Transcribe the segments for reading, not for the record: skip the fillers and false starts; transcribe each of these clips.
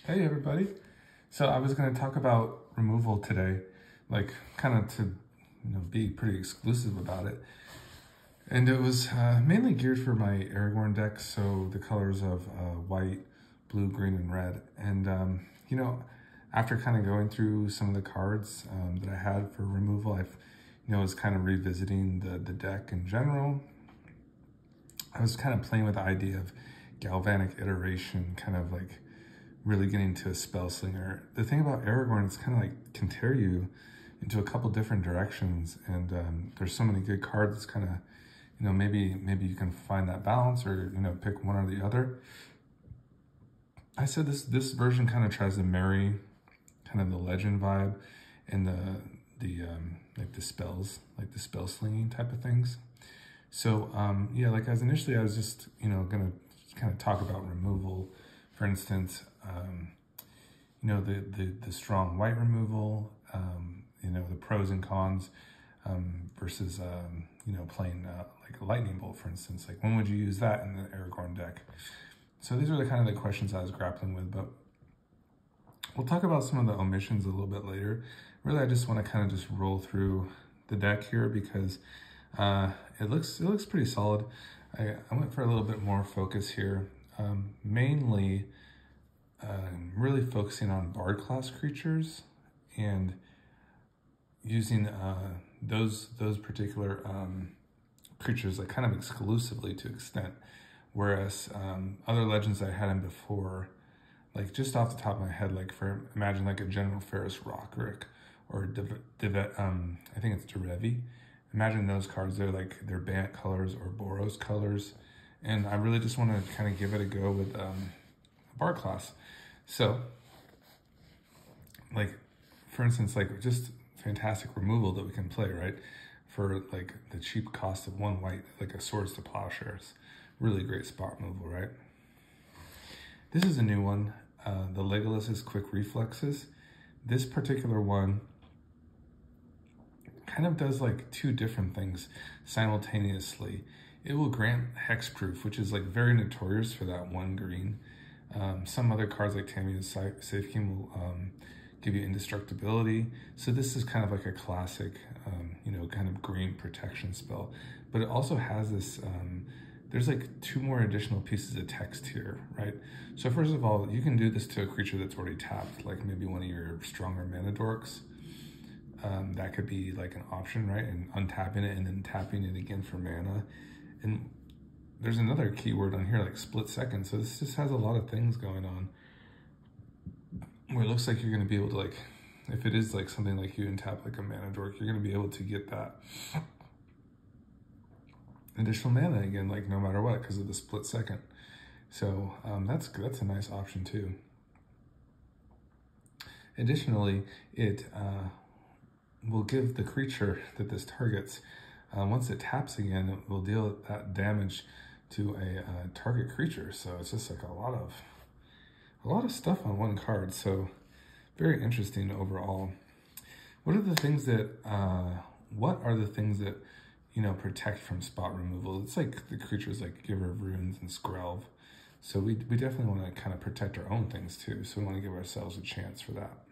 Hey everybody. So I was going to talk about removal today, like kind of to be pretty exclusive about it. And it was mainly geared for my Aragorn deck, so the colors of white, blue, green, and red. And after kind of going through some of the cards that I had for removal, I've was kind of revisiting the deck in general. I was kind of playing with the idea of galvanic iteration, kind of like really getting to a spell slinger. The thing about Aragorn, it's kind of like can tear you into a couple different directions, and there's so many good cards. It's kind of, maybe you can find that balance, or pick one or the other. I said this version kind of tries to marry kind of the legend vibe and like the spells, like the spell slinging type of things. So yeah, like as initially I was just gonna kind of talk about removal. For instance, the strong white removal, the pros and cons versus, playing like a lightning bolt, for instance. Like, when would you use that in the Aragorn deck? So these are the kind of the questions I was grappling with, but we'll talk about some of the omissions a little bit later. Really, I just want to kind of just roll through the deck here because it looks pretty solid. I went for a little bit more focus here. Mainly really focusing on Bard class creatures and using those particular creatures like kind of exclusively to extent, whereas other legends I had in before, like just off the top of my head, like imagine like a General Ferris Rockrick or I think it's Derevi. Imagine those cards. They're like they're Bant colors or Boros colors. And I really just want to kind of give it a go with a Bard class. So, like, for instance, like just fantastic removal that we can play, right? For like the cheap cost of one white, like a Swords to Plowshares. Really great spot removal, right? This is a new one. The Legolas's Quick Reflexes. This particular one kind of does like two different things simultaneously. It will grant hexproof, which is like very notorious for that one green. Some other cards like Tamiya's Safekeeping will give you indestructibility. So this is kind of like a classic, kind of green protection spell. But it also has this, there's like two more additional pieces of text here, right? So first of all, you can do this to a creature that's already tapped, like maybe one of your stronger mana dorks. That could be like an option, right? And untapping it and then tapping it again for mana. And there's another keyword on here, like split second. So this just has a lot of things going on where it looks like you're going to be able to, like, if it is like something like you untap like a mana dork, you're going to be able to get that additional mana again, like no matter what, because of the split second. So that's a nice option too. Additionally, it will give the creature that this targets, once it taps again, it will deal that damage to a target creature. So it's just like a lot of stuff on one card. So very interesting overall. What are the things that protect from spot removal? It's like the creatures like Giver of Runes and Skrelv. So we definitely want to kind of protect our own things too. So we want to give ourselves a chance for that.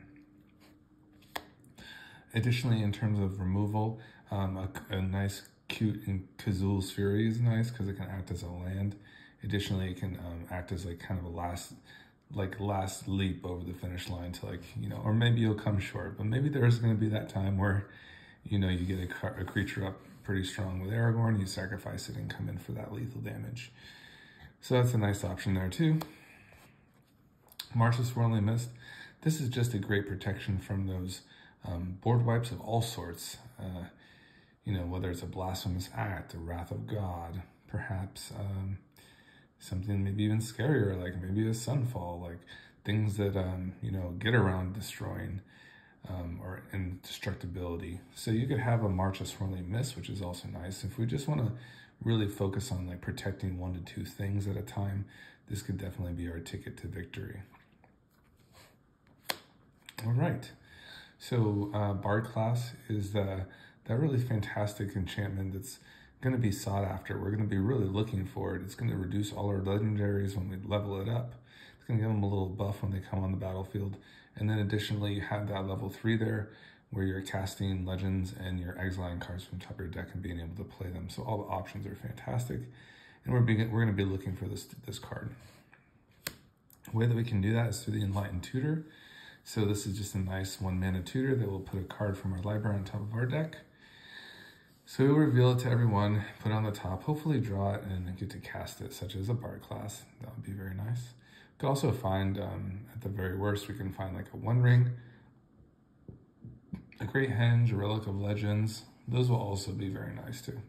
Additionally, in terms of removal, a nice, cute and Kazul's Fury is nice because it can act as a land. Additionally, it can act as like kind of a last leap over the finish line to or maybe you'll come short, but maybe there's going to be that time where, you get a creature up pretty strong with Aragorn, you sacrifice it and come in for that lethal damage. So that's a nice option there too. March of Swirling Mist. This is just a great protection from those board wipes of all sorts, whether it's a Blasphemous Act, a Wrath of God, perhaps something maybe even scarier, like maybe a Sunfall, like things that, get around destroying or indestructibility. So you could have a March of Swirling Mist, which is also nice. If we just want to really focus on like protecting 1 to 2 things at a time, this could definitely be our ticket to victory. All right. So Bard class is that really fantastic enchantment that's going to be sought after. We're going to be really looking for it. It's going to reduce all our legendaries when we level it up. It's It's going to give them a little buff when they come on the battlefield. And then additionally, you have that level 3 there, where you're casting legends and you're exiling cards from top of your deck and being able to play them. So all the options are fantastic. And we're going to be looking for this card. The way that we can do that is through the Enlightened Tutor. So this is just a nice 1-mana tutor that will put a card from our library on top of our deck. So we'll reveal it to everyone, put it on the top, hopefully draw it and get to cast it, such as a Bard class. That would be very nice. We can also find, at the very worst, we can find like a 1-ring, a Great Henge, a Relic of Legends. Those will also be very nice too.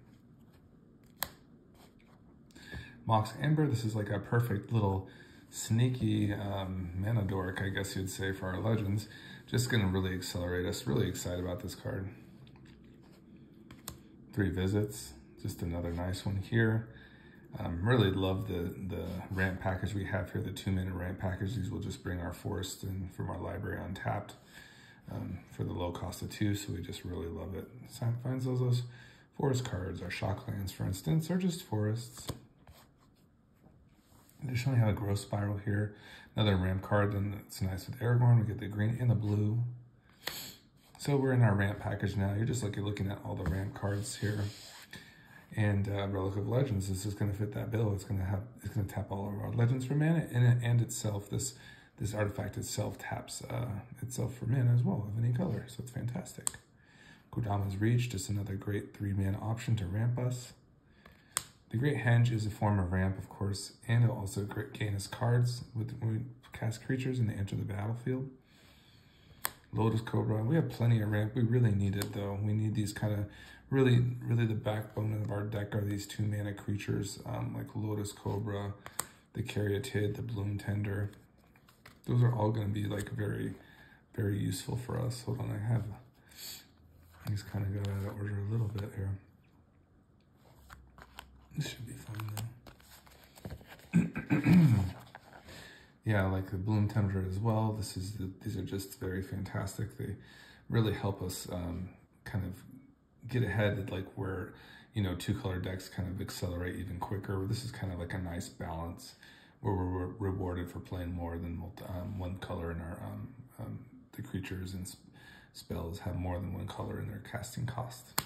Mox Amber, this is like a perfect little sneaky mana dork, I guess you'd say, for our legends. Just gonna really accelerate us. Really excited about this card. 3 visits, just another nice one here. Really love the ramp package we have here, the 2-mana ramp package. These will just bring our forest in from our library untapped for the low cost of 2, so we just really love it. Finds those forest cards, our shocklands, for instance, or just forests. Additionally, we have a Growth Spiral here, another ramp card, and it's nice with Aragorn. We get the green and the blue. So we're in our ramp package now. You're just looking at all the ramp cards here. And Relic of Legends, this is going to fit that bill. It's going to tap all of our legends for mana, and itself, this artifact itself taps itself for mana as well of any color. So it's fantastic. Kodama's Reach, just another great 3-mana option to ramp us. The Great Henge is a form of ramp, of course, and it'll also gain us cards when we cast creatures and they enter the battlefield. Lotus Cobra, we have plenty of ramp. We really need it though. We need these kind of really the backbone of our deck are these 2-mana creatures like Lotus Cobra, the Caryatid, the Bloom Tender. Those are all going to be like very, very useful for us. Hold on, I just kind of got out of order a little bit here. This should be fine though. Yeah, like the Bloom Tender as well. These are just very fantastic. They really help us kind of get ahead, like where 2-color decks kind of accelerate even quicker. This is kind of like a nice balance where we're rewarded for playing more than 1 color in our the creatures and spells have more than 1 color in their casting cost.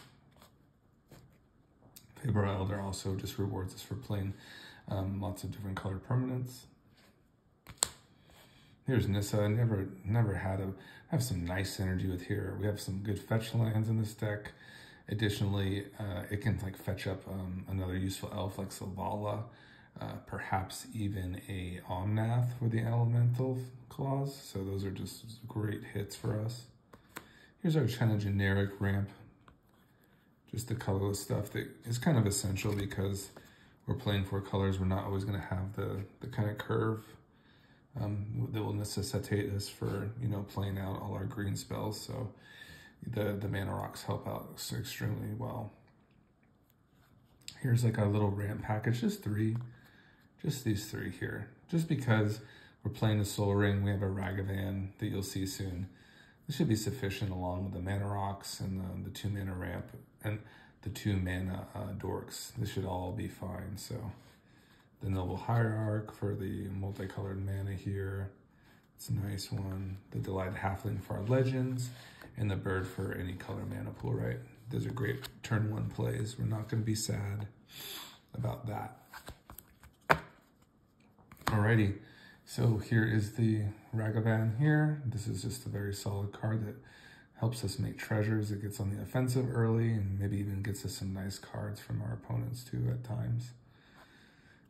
Faber Elder also just rewards us for playing lots of different color permanents. Here's Nissa. Never have some nice synergy with here. We have some good fetch lands in this deck. Additionally, it can like fetch up another useful elf like Selvala, perhaps even a Omnath with the Elemental clause. So those are just great hits for us. Here's our kind of generic ramp. Just the colorless stuff that is kind of essential because we're playing 4 colors. We're not always going to have the kind of curve that will necessitate us for, playing out all our green spells. So the mana rocks help out extremely well. Here's like our little ramp package, just these 3 here. Just because we're playing the Soul Ring, we have a Ragavan that you'll see soon. This should be sufficient along with the mana rocks and the 2-mana ramp and the 2-mana dorks. This should all be fine. So the Noble Hierarch for the multicolored mana here. It's a nice one. The Delighted Halfling for our legends, and the Bird for any color mana pool, right? Those are great turn 1 plays. We're not going to be sad about that. Alrighty, so here is the Ragavan here. This is just a very solid card that helps us make treasures. It gets on the offensive early and maybe even gets us some nice cards from our opponents too at times.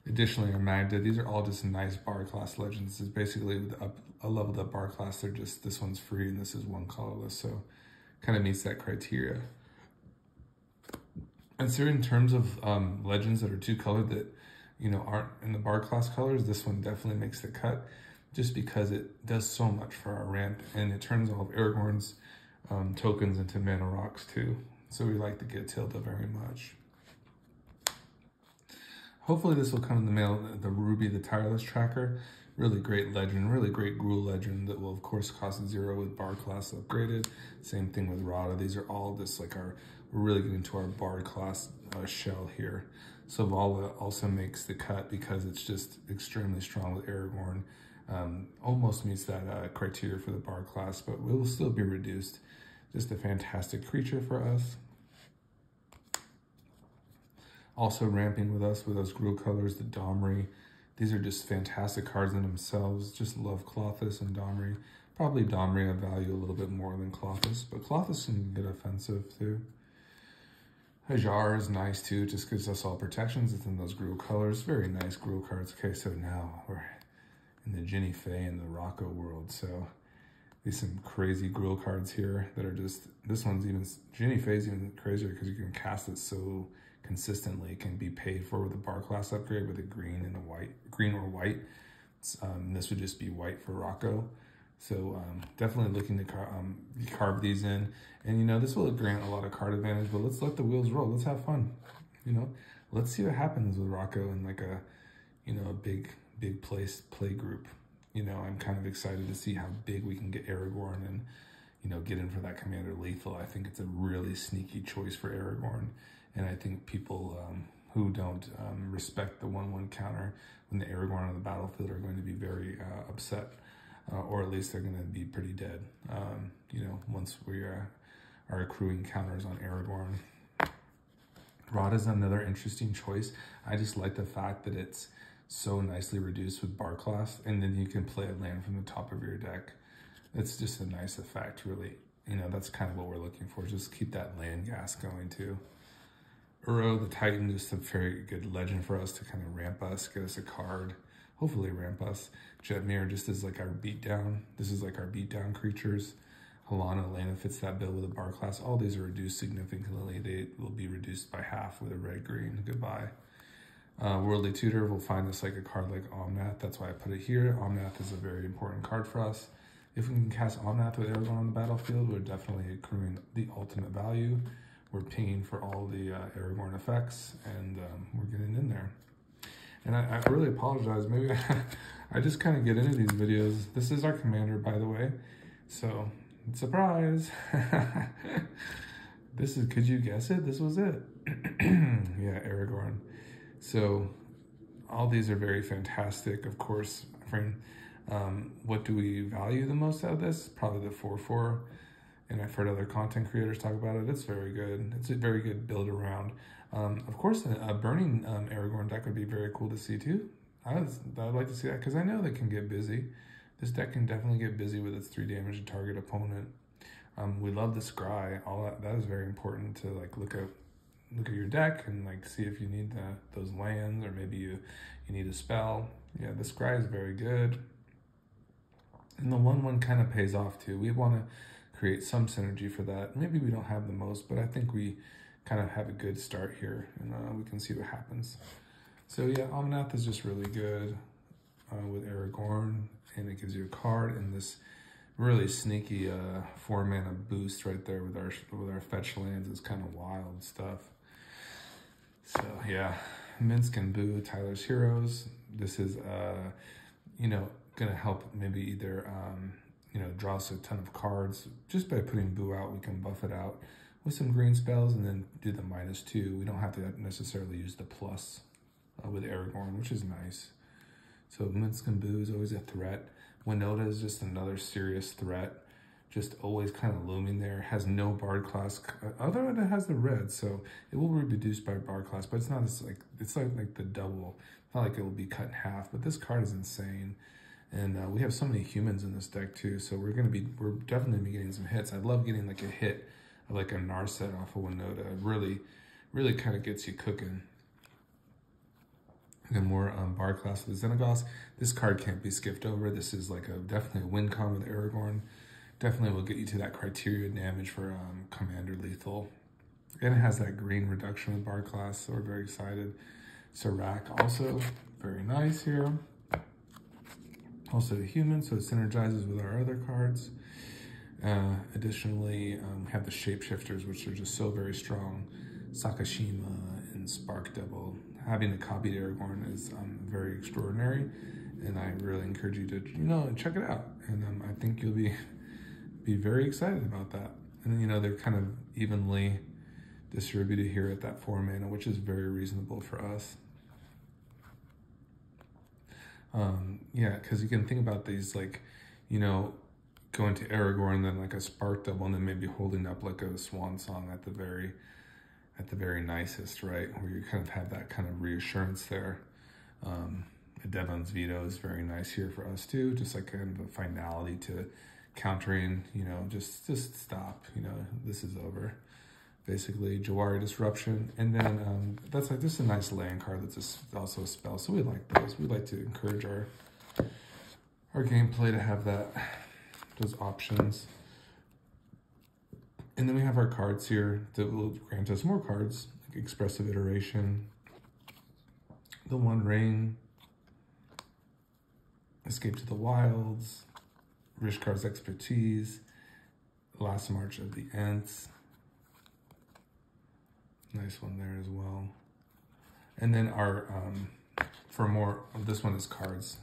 Additionally, our Magda, these are all just nice Bard class legends. This is basically a leveled up Bard class. They're just, this one's free and this is 1 colorless, so kind of meets that criteria. And so in terms of legends that are 2-colored that, aren't in the Bard class colors, this one definitely makes the cut just because it does so much for our ramp and it turns all of Aragorn's tokens into mana rocks too. So we like to get Tilda very much. Hopefully this will come in the mail, the Ruby, the Tireless Tracker. Really great legend, really great Gruul legend that will of course cost 0 with Bard class upgraded. Same thing with Rada. These are all just like we're really getting to our Bard class shell here. Selvala also makes the cut because it's just extremely strong with Aragorn. Almost meets that criteria for the bar class, but will still be reduced. Just a fantastic creature for us. Also ramping with us with those Gruul colors, the Domri. These are just fantastic cards in themselves. Just love Klothys and Domri. Probably Domri I value a little bit more than Klothys, but Klothys can get offensive too. Hajar is nice too, just gives us all protections. It's in those Gruul colors. Very nice Gruul cards. Okay, so now we're in the Ginny Fey and the Rocco world. So these some crazy Gruul cards here that are just, this one's even, Ginny Fey's even crazier because you can cast it so consistently. It can be paid for with a bar class upgrade with a green and a white, green or white. This would just be white for Rocco. So definitely looking to carve these in. And, you know, this will grant a lot of card advantage, but let's let the wheels roll. Let's have fun, you know. Let's see what happens with Rocco in like a, you know, a big play group. You know, I'm kind of excited to see how big we can get Aragorn and, you know, get in for that Commander Lethal. I think it's a really sneaky choice for Aragorn. And I think people who don't respect the 1/1 counter when the Aragorn on the battlefield are going to be very upset. Or at least they're going to be pretty dead, you know, once we are accruing counters on Aragorn. Rod is another interesting choice. I just like the fact that it's so nicely reduced with bar class, and then you can play a land from the top of your deck. It's just a nice effect, really. You know, that's kind of what we're looking for. Just keep that land gas going, too. Uro, the Titan, just a very good legend for us to kind of ramp us, get us a card. Hopefully ramp us. Jetmir just is like our beatdown. This is like our beatdown creatures. Halana, Lana fits that bill with a bar class. All these are reduced significantly. They will be reduced by half with a red-green. Goodbye. Worldly Tutor will find us like a card like Omnath. That's why I put it here. Omnath is a very important card for us. If we can cast Omnath with Aragorn on the battlefield, we're definitely accruing the ultimate value. We're paying for all the Aragorn effects, and we're getting in there. And I really apologize. Maybe I just kind of get into these videos. This is our commander, by the way. So, surprise. This is, could you guess it? This was it. Yeah, Aragorn. So, all these are very fantastic. Of course, friend, what do we value the most out of this? Probably the 4/4. And I've heard other content creators talk about it. It's very good. It's a very good build around. Of course, a burning Aragorn deck would be very cool to see too. I'd like to see that because I know they can get busy. This deck can definitely get busy with its 3 damage to target opponent. We love the scry. All that is very important to like look at your deck and like see if you need those lands, or maybe you need a spell. Yeah, the scry is very good. And the 1/1 kind of pays off too. We want to create some synergy for that. Maybe we don't have the most, but I think we kind of have a good start here, and we can see what happens. So yeah, Omnath is just really good with Aragorn, and it gives you a card and this really sneaky 4-mana boost right there with our fetch lands. It's kind of wild stuff. So yeah, Minsk and Boo, Tyler's Heroes. This is you know, gonna help maybe either you know, draw us a ton of cards. Just by putting Boo out, we can buff it out with some green spells and then do the -2. We don't have to necessarily use the plus with Aragorn, which is nice. So Minsk and Boo is always a threat. Winota is just another serious threat. Just always kind of looming there. Has no Bard class, other than it has the red, so it will be reduced by Bard class, but it's not as like, it's like the double. Not like it will be cut in half, but this card is insane. And we have so many humans in this deck too, so we're definitely be getting some hits. I'd love getting like a hit of like a Narset off of Winota. It really kind of gets you cooking. And more Bard class with the Xenagos. This card can't be skipped over. This is like definitely a win con with Aragorn. Definitely will get you to that criteria damage for Commander Lethal. And it has that green reduction with Bard class, so we're very excited. Serac also, very nice here. Also a human, so it synergizes with our other cards. Additionally, we have the Shapeshifters, which are just so very strong. Sakashima and Spark Devil. Having a copied Aragorn is very extraordinary, and I really encourage you to, you know, check it out. And I think you'll be very excited about that. And you know, they're kind of evenly distributed here at that 4 mana, which is very reasonable for us. Yeah, because you can think about these like, you know, going to Aragorn, then like a spark double, and then maybe holding up like a swan song at the very nicest, right? Where you kind of have that kind of reassurance there. Devon's Veto is very nice here for us too, just like kind of a finality to countering, you know, just stop, you know, this is over. Basically, Jawari Disruption, and then that's like just a nice land card that's just also a spell. So we like those. We like to encourage our gameplay to have those options. And then we have our cards here that will grant us more cards, like Expressive Iteration, the One Ring, Escape to the Wilds, Rishkar's Expertise, Last March of the Ents. Nice one there as well. And then our, for more, this one is cards.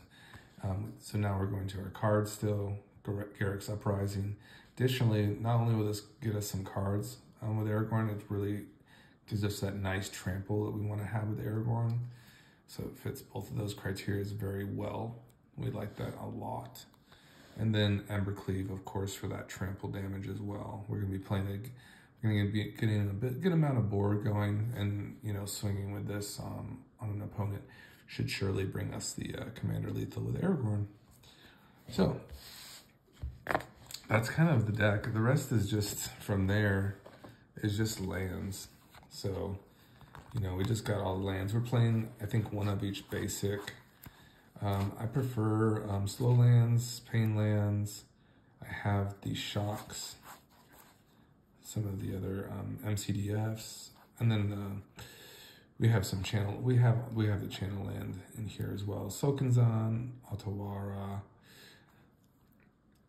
So now we're going to our cards still, Garrick's Uprising. Additionally, not only will this get us some cards with Aragorn, it really gives us that nice trample that we want to have with Aragorn. So it fits both of those criteria very well. We like that a lot. And then Embercleave, of course, for that trample damage as well. We're going to be playing we're going to be getting a good amount of board going, and, you know, swinging with this on an opponent should surely bring us the Commander Lethal with Aragorn. So that's kind of the deck. The rest is just, from there, is just lands. So, you know, we just got all the lands. We're playing, I think, one of each basic. I prefer slow lands, pain lands. I have the shocks, some of the other MCDFs, and then we have some channel. We have the channel land in here as well. Sokinzan, Otawara,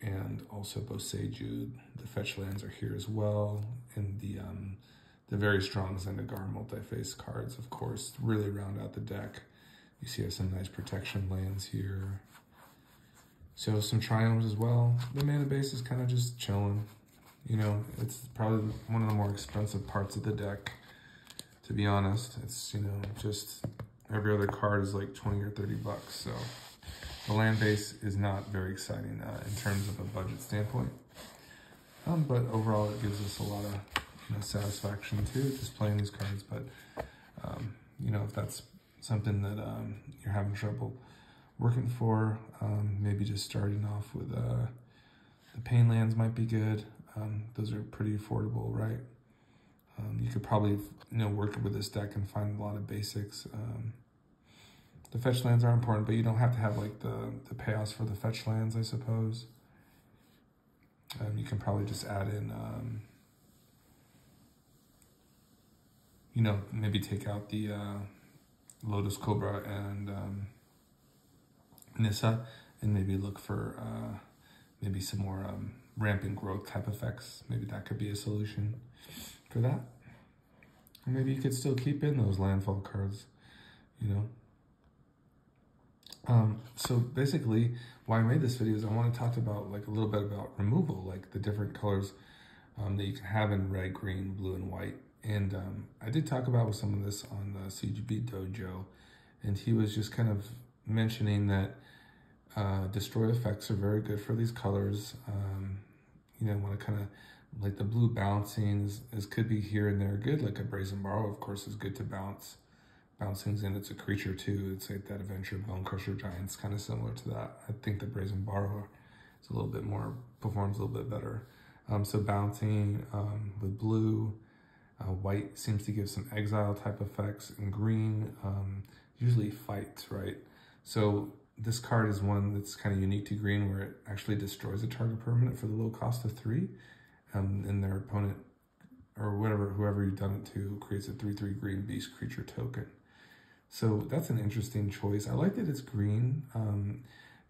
and also Boseiju. The fetch lands are here as well, and the very strong Zendikar multi-face cards, of course, really round out the deck. You see, I have some nice protection lands here. So some triomes as well. The mana base is kind of just chilling. You know, it's probably one of the more expensive parts of the deck, to be honest. It's, you know, just every other card is like 20 or 30 bucks. So the land base is not very exciting in terms of a budget standpoint. But overall, it gives us a lot of, you know, satisfaction too, just playing these cards. But, you know, if that's something that you're having trouble working for, maybe just starting off with the pain lands might be good. Those are pretty affordable, right? You could probably, you know, work with this deck and find a lot of basics. The fetch lands are important, but you don't have to have like the payouts for the fetch lands, I suppose. You can probably just add in, you know, maybe take out the Lotus Cobra and Nissa, and maybe look for maybe some more rampant growth type effects. Maybe that could be a solution for that. Or maybe you could still keep in those landfall cards, you know. So basically, why I made this video is I want to talk about like a little bit about removal, like the different colors that you can have in red, green, blue, and white. And I did talk about some of this on the CGB Dojo, and he was just kind of mentioning that destroy effects are very good for these colors. You know, want to kind of, like the blue bouncing is could be here and there good, like a Brazen Borrow, of course, is good to bounce things in. It's a creature too. It's like that Adventure Bone Crusher Giant's kind of similar to that. I think the Brazen Borrow is a little bit more, performs a little bit better. So bouncing with blue, white seems to give some exile type effects, and green usually fights, right? So this card is one that's kind of unique to green, where it actually destroys a target permanent for the low cost of 3, and their opponent, or whoever you've done it to, creates a 3/3 green beast creature token. So that's an interesting choice. I like that it's green.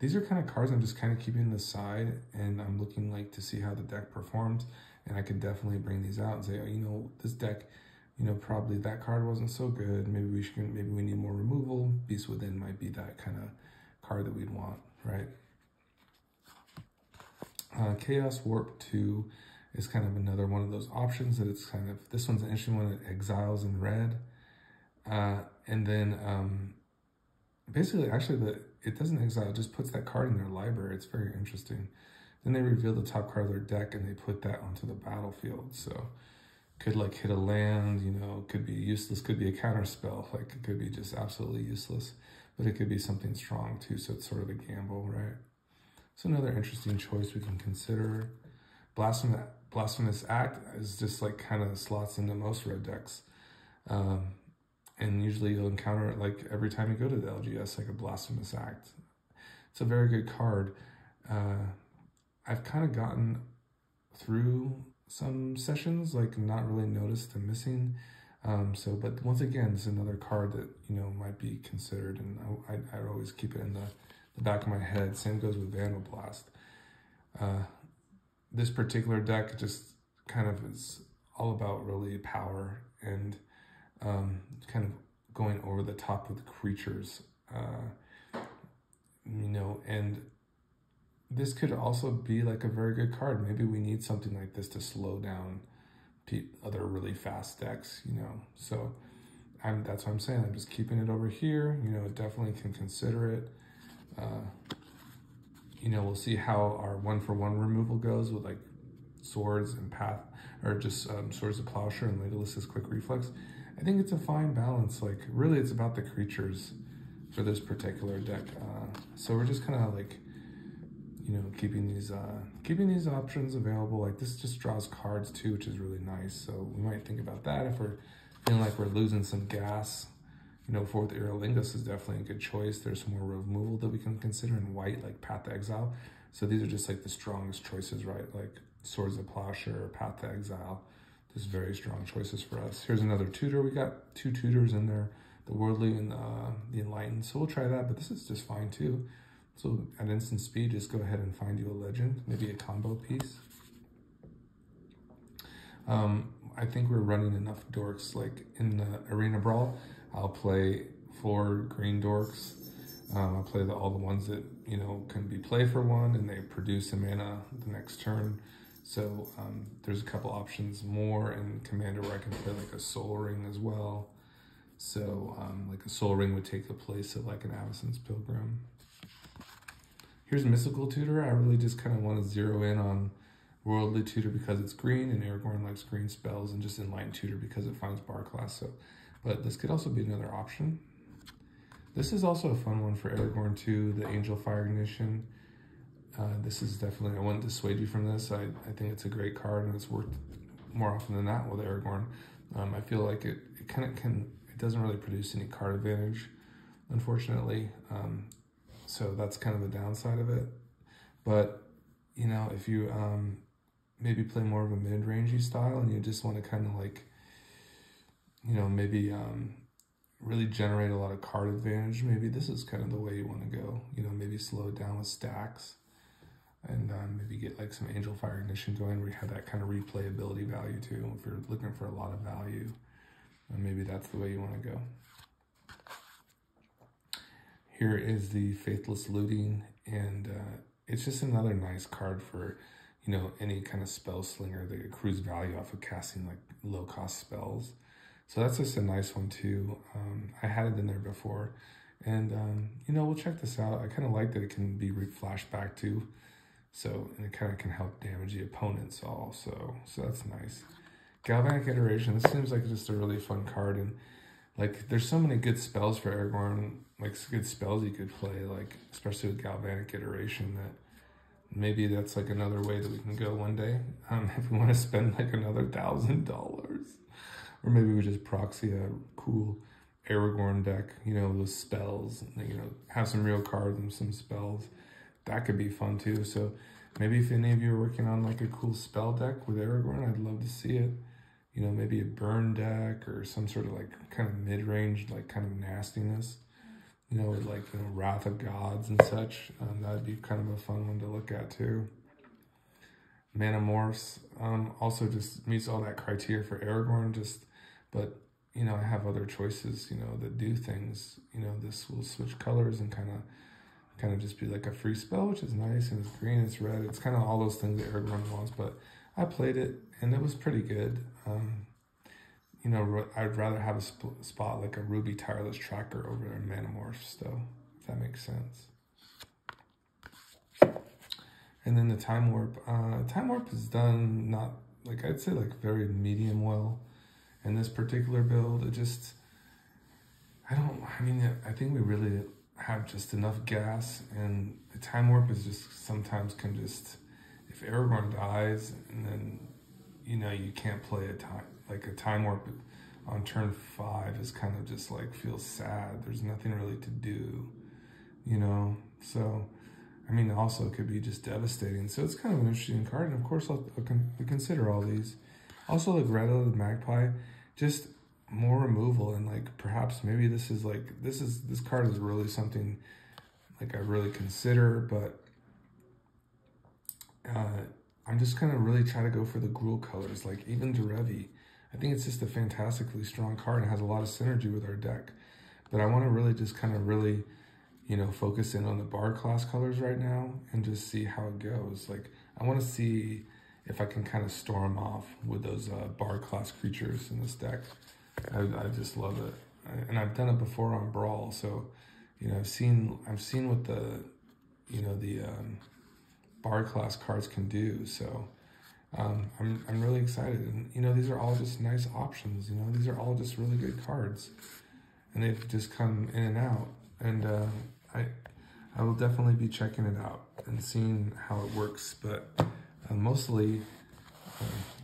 These are kind of cards I'm just kind of keeping aside, and I'm looking like to see how the deck performs. And I could definitely bring these out and say, oh, you know, this deck, you know, probably that card wasn't so good. Maybe we need more removal. Beast Within might be that kind of card that we'd want, right? Chaos Warp 2 is kind of another one of those options that it's kind of, this one's an interesting one that exiles in red. And then basically, actually, it doesn't exile, it just puts that card in their library. It's very interesting. Then they reveal the top card of their deck and they put that onto the battlefield. So could like hit a land, you know, could be useless, could be a counter spell. Like it could be just absolutely useless, but it could be something strong too. So it's sort of a gamble, right? So another interesting choice we can consider. Blasphemous Act is just like kind of slots into most red decks. And usually you'll encounter it like every time you go to the LGS, like a Blasphemous Act. It's a very good card. I've kind of gotten through some sessions, like not really noticed the missing. But once again, it's another card that, you know, might be considered, and I always keep it in the back of my head. Same goes with Vandal Blast. This particular deck just kind of is all about really power and kind of going over the top with creatures, you know, and this could also be like a very good card. Maybe we need something like this to slow down other really fast decks, you know. So that's what I'm saying. I'm just keeping it over here. You know, definitely can consider it. You know, we'll see how our 1-for-1 removal goes with like swords and path, or just swords of plowshare and Legolas's quick reflex. I think it's a fine balance. Like really, it's about the creatures for this particular deck. So we're just kind of like, you know, keeping these options available. Like this just draws cards too, which is really nice. So we might think about that if we're feeling like we're losing some gas. You know, Fourth Aerolingus is definitely a good choice. There's some more removal that we can consider in white, like Path to Exile. So these are just like the strongest choices, right? Like Swords of Plowshare or Path to Exile. Just very strong choices for us. Here's another tutor. We got 2 tutors in there, the Worldly and the Enlightened. So we'll try that, but this is just fine too. So at instant speed, just go ahead and find you a legend, maybe a combo piece. I think we're running enough dorks. Like in the Arena Brawl, I'll play 4 green dorks. I'll play all the ones that, you know, can be played for 1 and they produce a mana the next turn. So there's a couple options more in Commander where I can play like a Soul Ring as well. So like a Soul Ring would take the place of like an Avacyn's Pilgrim. Here's Mystical Tutor. I really just kind of want to zero in on Worldly Tutor because it's green, and Aragorn likes green spells, and just Enlightened Tutor because it finds Bar class. So, but this could also be another option. This is also a fun one for Aragorn too, the Angel Fire Ignition. This is definitely, I wouldn't dissuade you from this. I think it's a great card, and it's worked more often than not with Aragorn. I feel like it doesn't really produce any card advantage, unfortunately. So that's kind of the downside of it. But, you know, if you maybe play more of a mid-rangey style and you just want to kind of like, you know, maybe really generate a lot of card advantage, maybe this is kind of the way you want to go. You know, maybe slow it down with stacks and maybe get like some Angel Fire Ignition going where you have that kind of replayability value too. If you're looking for a lot of value, maybe that's the way you want to go. Here is the Faithless Looting, and it's just another nice card for, you know, any kind of spell slinger that accrues value off of casting like low-cost spells. So that's just a nice one too. I had it in there before, and you know, we'll check this out. I kind of like that it can be flashed back too, so and it kind of can help damage the opponents also. So that's nice. Galvanic Iteration. This seems like just a really fun card, and like there's so many good spells for Aragorn. Like good spells you could play, like especially with Galvanic Iteration, that maybe that's like another way that we can go one day. If we want to spend like another $1,000, or maybe we just proxy a cool Aragorn deck, you know, with spells, you know, have some real cards and some spells. That could be fun too. So maybe if any of you are working on like a cool spell deck with Aragorn, I'd love to see it. You know, maybe a burn deck or some sort of like kind of mid-range, like kind of nastiness. You know, with like, you know, Wrath of Gods and such. That'd be kind of a fun one to look at too. Manamorphs also just meets all that criteria for Aragorn, but, you know, I have other choices, you know, that do things. You know, this will switch colors and kind of just be like a free spell, which is nice, and it's green, it's red. It's kind of all those things that Aragorn wants, but I played it, and it was pretty good. You know, I'd rather have a spot like a Ruby Tireless Tracker over a Manamorphs, though. that makes sense. And then the Time Warp. Time Warp is done not, like, I'd say like very medium well in this particular build. It just, I think we really have just enough gas, and the Time Warp is just sometimes can just, if Aragorn dies and then, you know, you can't play a Time Warp on turn 5 is kind of just like feels sad. There's nothing really to do, you know? So, I mean, also it could be just devastating. So it's kind of an interesting card. And of course, we consider all these. Also, like Rattle the Magpie, just more removal, and like perhaps maybe this card is really something like I really consider, but I'm just gonna really try to go for the Gruul colors, like even Derevi. I think it's just a fantastically strong card and has a lot of synergy with our deck. But I want to really just kind of really, you know, focus in on the Bard class colors right now and just see how it goes. Like, I want to see if I can kind of storm off with those Bard class creatures in this deck. I just love it. And I've done it before on Brawl, so, you know, I've seen what the, you know, the Bard class cards can do. So I'm really excited. And, you know, these are all just nice options. You know, these are all just really good cards, and they've just come in and out. And I will definitely be checking it out and seeing how it works. But mostly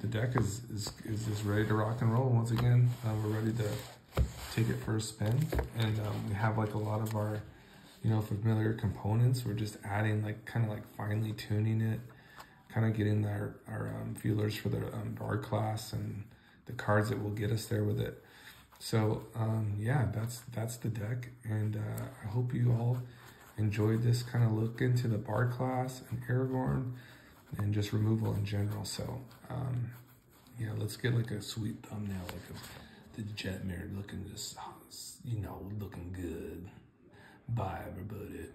the deck is just ready to rock and roll once again. We're ready to take it for a spin, and we have like a lot of our, you know, familiar components. We're just adding, like, kind of like finely tuning it, kind of getting our feelers for the Bard class and the cards that will get us there with it. So yeah, that's the deck, and I hope you all enjoyed this kind of look into the Bard class and Aragorn and just removal in general. So yeah, let's get like a sweet thumbnail, like the Jet Mirror looking just, you know, looking good. Bye everybody.